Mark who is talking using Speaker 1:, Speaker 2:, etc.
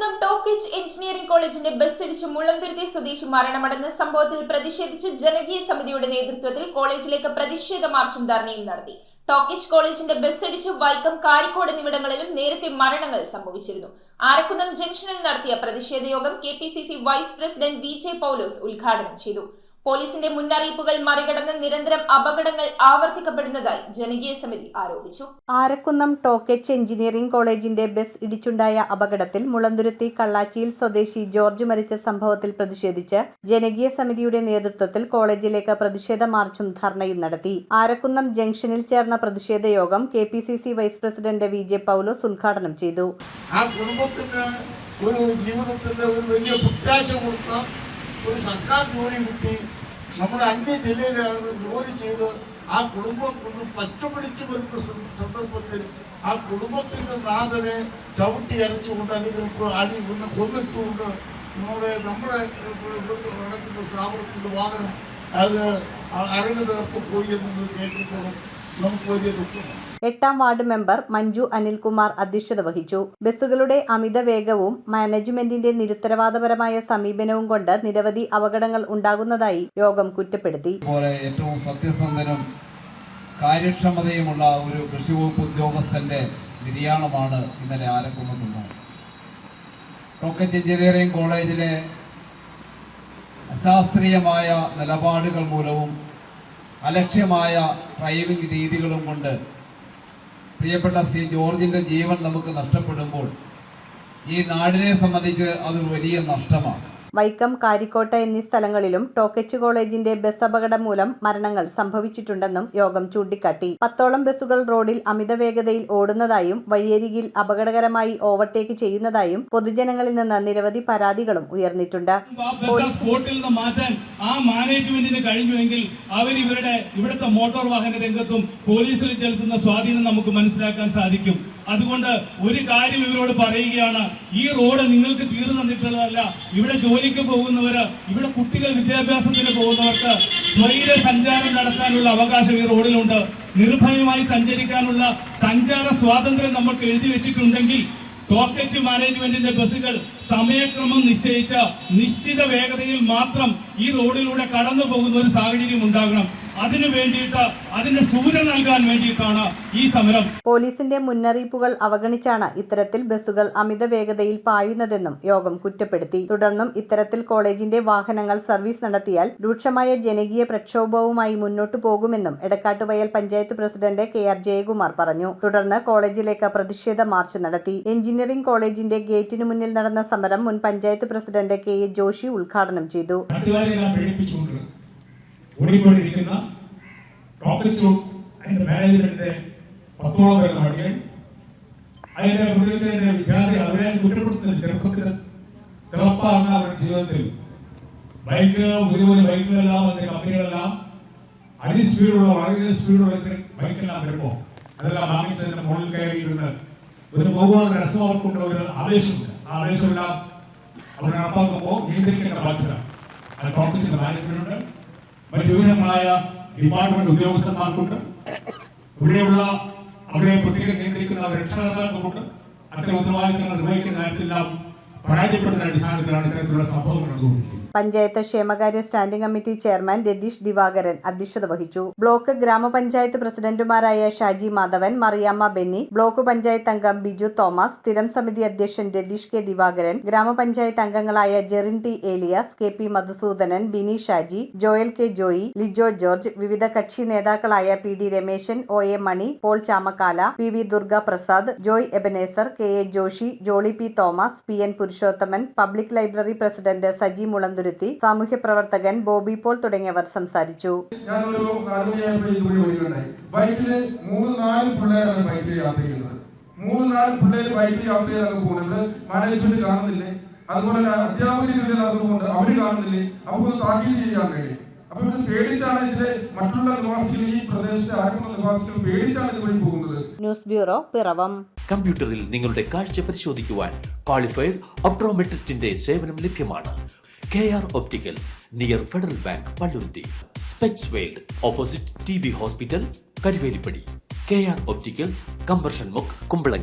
Speaker 1: Arakkunnam ടോക്കിച്ച് engineering കോളേജിന്റെ ബസ്സിടിച്ച് മുളന്തുരുത്തി സ്വദേശി മരണമടഞ്ഞ സംഭവത്തിൽ പ്രതിഷേധിച്ച് ജനകീയ സമിതിയുടെ നേതൃത്വത്തിൽ കോളേജിലേക്ക് പ്രതിഷേധ മാർച്ചും ധർണയും നടത്തി. ടോക്കിച്ച് കോളേജിന്റെ ബസ്സിടിച്ച് വൈക്കം, കാരിക്കോട് എന്നിവിടങ്ങളിലും നേരത്തെ മരണങ്ങൾ സംഭവിച്ചിരുന്നു. ആരക്കുന്നം ജംഗ്ഷനിൽ നടത്തിയ പ്രതിഷേധ യോഗം KPCC വൈസ് പ്രസിഡന്റ് VJ പൗലോസ് ഉദ്ഘാടനം ചെയ്തു. പോലീസിന്റെ മുന്നറിയിപ്പുകൾ മറികടന്ന് നിരന്തരം അപകടങ്ങൾ ആവർത്തിക്കപ്പെടുന്നതായി ജനകീയ സമിതി ആരോപിച്ചു.
Speaker 2: ആരക്കുന്നം ടോക്കിച്ച് എഞ്ചിനീയറിംഗ് കോളേജിന്റെ ബസ് ഇടിച്ചുണ്ടായ അപകടത്തിൽ മുളന്തുരുത്തി കള്ളാച്ചിയിൽ സ്വദേശി ജോർജ് മരിച്ച സംഭവത്തിൽ പ്രതിഷേധിച്ച് ജനകീയ സമിതിയുടെ നേതൃത്വത്തിൽ കോളേജിലേക്ക് പ്രതിഷേധ മാർച്ചും ധർണയും നടത്തി. ആരക്കുന്നം ജംഗ്ഷനിൽ ചേർന്ന പ്രതിഷേധ യോഗം KPCC വൈസ് പ്രസിഡന്റ് VJ പൗലോസ് ഉദ്ഘാടനം ചെയ്തു.
Speaker 3: ഒരു സർക്കാർ ജോലി കിട്ടി നമ്മുടെ അന്യ ജില്ലയിലാണ് ജോലി ചെയ്ത് ആ കുടുംബം ഒന്ന് പച്ചപിടിച്ചു വരുന്ന സന്ദർഭത്തിൽ ആ കുടുംബത്തിന്റെ നാഥനെ ചവിട്ടി അരച്ചുകൊണ്ട് അല്ലെങ്കിൽ അടി ഒന്ന് കൊന്നിട്ടുകൊണ്ട് നമ്മുടെ നടക്കുന്ന സ്ഥാപനത്തിന്റെ വാഹനം അത് അഴകു തീർത്ത് പോയി എന്നത് കേൾക്കുമ്പോഴും നമുക്ക് വലിയ ദുഃഖമാണ്.
Speaker 2: 8ാം വാർഡ് മെമ്പർ മഞ്ജു അനിൽകുമാർ അധ്യക്ഷത വഹിച്ചു. ബസ്സുകളുടെ അമിത വേഗവും മാനേജ്മെന്റിന്റെ നിരുത്തരവാദപരമായ സമീപനവും കൊണ്ട് നിരവധി അപകടങ്ങൾ ഉണ്ടാകുന്നതായി യോഗം കുറ്റപ്പെടുത്തി.
Speaker 4: ഏറ്റവും സത്യസന്ധനും കാര്യക്ഷമതയുമുള്ള ഒരു കൃഷി വകുപ്പ് ഉദ്യോഗസ്ഥന്റെ നിര്യാണമാണ് ഇന്നലെ ആരക്കുന്നത്തുണ്ടായത്. ടോക്കിച്ച് എഞ്ചിനീയറിംഗ് കോളേജിലെ അശാസ്ത്രീയമായ നിലപാടുകൾ മൂലവും അലക്ഷ്യമായ ഡ്രൈവിംഗ് രീതികളും കൊണ്ട് പ്രിയപ്പെട്ട ശ്രീ ജോർജിൻ്റെ ജീവൻ നമുക്ക് നഷ്ടപ്പെടുമ്പോൾ ഈ നാടിനെ സംബന്ധിച്ച് അത് വലിയ നഷ്ടമാണ്.
Speaker 2: വൈക്കം, കാരിക്കോട്ട് എന്നീ സ്ഥലങ്ങളിലും ടോക്കിച്ച് കോളേജിന്റെ ബസ് അപകടം മൂലം മരണങ്ങൾ സംഭവിച്ചിട്ടുണ്ടെന്നും യോഗം ചൂണ്ടിക്കാട്ടി. 10ഓളം ബസ്സുകൾ റോഡിൽ അമിത വേഗതയിൽ ഓടുന്നതായും വഴിയരികിൽ അപകടകരമായി ഓവർടേക്ക് ചെയ്യുന്നതായും പൊതുജനങ്ങളിൽ നിന്ന് നിരവധി പരാതികളും ഉയർന്നിട്ടുണ്ട്.
Speaker 5: സ്പോട്ടിൽ നിന്ന് മാറ്റാൻ ആ മാനേജ്മെന്റിന് കഴിഞ്ഞുവെങ്കിൽ അവർ ഇവിടുത്തെ മോട്ടോർ വാഹന രംഗത്തും പോലീസിൽ ചെലുത്തുന്ന സ്വാധീനം നമുക്ക് മനസ്സിലാക്കാൻ സാധിക്കും. അതുകൊണ്ട് ഒരു കാര്യം ഇവരോട് പറയുകയാണ്, ഈ റോഡ് നിങ്ങൾക്ക് തീർന്നു തന്നിട്ടുള്ളതല്ല. ഇവിടെ ജോലിക്ക് പോകുന്നവര്, ഇവിടെ കുട്ടികൾ വിദ്യാഭ്യാസത്തിന് പോകുന്നവർക്ക് സ്വൈര സഞ്ചാരം നടത്താനുള്ള അവകാശം ഈ റോഡിലുണ്ട്. നിർഭയമായി സഞ്ചരിക്കാനുള്ള സഞ്ചാര സ്വാതന്ത്ര്യം നമുക്ക് എഴുതി വെച്ചിട്ടുണ്ടെങ്കിൽ ടോക്കിച്ച് മാനേജ്മെന്റിന്റെ ബസ്സുകൾ സമയക്രമം നിശ്ചയിച്ച നിശ്ചിത വേഗതയിൽ മാത്രം ഈ റോഡിലൂടെ കടന്നു പോകുന്ന ഒരു സാഹചര്യം ഉണ്ടാകണം. അതിനു വേണ്ടിയിട്ട് അതിന്റെ സൂചന നൽകാൻ വേണ്ടിയിട്ടാണ് ഈ സമരം.
Speaker 2: പോലീസിന്റെ മുന്നറിയിപ്പുകൾ അവഗണിച്ചാണ് ഇത്തരത്തിൽ ബസ്സുകൾ അമിത വേഗതയിൽ പായുന്നതെന്നും യോഗം കുറ്റപ്പെടുത്തി. തുടർന്നും ഇത്തരത്തിൽ കോളേജിന്റെ വാഹനങ്ങൾ സർവീസ് നടത്തിയാൽ രൂക്ഷമായ ജനകീയ പ്രക്ഷോഭവുമായി മുന്നോട്ടു പോകുമെന്നും എടക്കാട്ടുവയൽ പഞ്ചായത്ത് പ്രസിഡന്റ് KR ജയകുമാർ പറഞ്ഞു. തുടർന്ന് കോളേജിലേക്ക് പ്രതിഷേധ മാർച്ച് നടത്തി. എഞ്ചിനീയറിംഗ് കോളേജിന്റെ ഗേറ്റിനു മുന്നിൽ നടന്ന സമരം മുൻ പഞ്ചായത്ത് പ്രസിഡന്റ് KA ജോഷി ഉദ്ഘാടനം ചെയ്തു.
Speaker 6: ഓടിക്കൊണ്ടിരിക്കുന്ന ടോക്കിച്ച് അതിന്റെ മാനേജ്മെന്റിന്റെ 10ഓളം വരുന്ന വണ്ടികൾ, അതിന്റെ പ്രത്യേകിച്ച് അതിന്റെ വിദ്യാർത്ഥി അവരെ കുറ്റപ്പെടുത്തുന്ന ചെറുപ്പത്തിൽ തിളപ്പാർന്ന അവരുടെ ജീവിതത്തിൽ ബൈക്ക്, പുതിയ ബൈക്കുകളെല്ലാം അതിന്റെ കമ്പനികളെല്ലാം അതിസ്പീഡുള്ള വളരെ സ്പീഡുള്ള ബൈക്കെല്ലാം വരുമ്പോൾ അതെല്ലാം വാങ്ങിച്ചതിന്റെ മുകളിൽ കയറിയിരുന്ന് ഒരു പോകുവാനുള്ള രസം അവർക്കുള്ള ഒരു ആവേശമുണ്ട്. ആ ആവേശമെല്ലാം അവർ നടപ്പാക്കുമ്പോൾ നിയന്ത്രിക്കേണ്ട ബാധ്യത അത് ടോക്കിച്ചിന്റെ മാനേജ്മെന്റുണ്ട്, മറ്റു വിവിധങ്ങളായ ഡിപ്പാർട്ട്മെന്റ് ഉദ്യോഗസ്ഥന്മാർക്കുണ്ട്. ഇവിടെയുള്ള അവരെ പ്രത്യേകം നിയന്ത്രിക്കുന്ന രക്ഷകർത്താക്കൾക്കുണ്ട്. അത്തരം ഉത്തരവാദിത്തങ്ങൾ നിർവഹിക്കുന്ന കാര്യത്തിലെല്ലാം പരാജയപ്പെടുന്ന അടിസ്ഥാനത്തിലാണ് ഇത്തരത്തിലുള്ള സംഭവങ്ങൾ നടന്നുകൊണ്ടിരിക്കുന്നത്.
Speaker 2: പഞ്ചായത്ത് ക്ഷേമകാര്യ standing committee chairman Ratheesh Divakaran അധ്യക്ഷത വഹിച്ചു. ബ്ലോക്ക് ഗ്രാമപഞ്ചായത്ത് പ്രസിഡന്റുമാരായ ഷാജി മാധവൻ, മറിയാമ്മ ബെന്നി, ബ്ലോക്ക് പഞ്ചായത്ത് അംഗം ബിജു തോമസ്, സ്ഥിരം സമിതി അധ്യക്ഷൻ രതീഷ് K ദിവാകരൻ, ഗ്രാമപഞ്ചായത്ത് അംഗങ്ങളായ Jerin T Elias, KP Madhusudanan, Bini Shaji, Joel K Joy, Lijo George, വിവിധ കക്ഷി നേതാക്കളായ PD Ramesan, OA Mani, Paul Chamakkala, PV Durga Prasad, Joy Ebenezer, KA Joshi, Jolly P Thomas, PN Purushothaman, public library president Saji Mulanthuruthy, സാമൂഹ്യ പ്രവർത്തകൻ ബോബി പോൾ തുടങ്ങിയവർ സംസാരിച്ചു.
Speaker 7: ബൈക്കിൽ 3-4 പിള്ളേരാണ് ബൈക്കിൽ യാത്ര ചെയ്യുന്നത്. 3-4 പിള്ളേർ ബൈക്കിൽ യാത്ര ചെയ്ത് പോകുന്നത് മാനേജ്മെന്റ് കാണുന്നില്ലേ? അതുപോലെ അധ്യാപകർ നടന്നുകൊണ്ട് അവര് കാണുന്നില്ലേ? അപ്പോൾ താക്കീത് ചെയ്യാൻ കഴിയും. അപ്പൊ ഇത് പേടിച്ചാണ് ഇതിലെ മറ്റുള്ള നിവാസികൾ, ഈ പ്രദേശത്തെ ആരൊക്കെ നിവാസികൾ പേടിച്ചാണ് ഇതുവഴി പോകുന്നത്.
Speaker 2: News bureau, Piravom.
Speaker 8: കമ്പ്യൂട്ടറിൽ നിങ്ങളുടെ കാഴ്ച പരിശോധിക്കുവാൻ ക്വാളിഫൈഡ് ഒപ്ട്രോമെട്രിസ്റ്റിന്റെ സേവനം ലഭ്യമാണ്. KR Opticals, near federal bank, Palluruthy. Specs world, opposite TB hospital, Karuvelippady. KR Opticals, combustion മുക്ക്, കുമ്പളങ്ങി.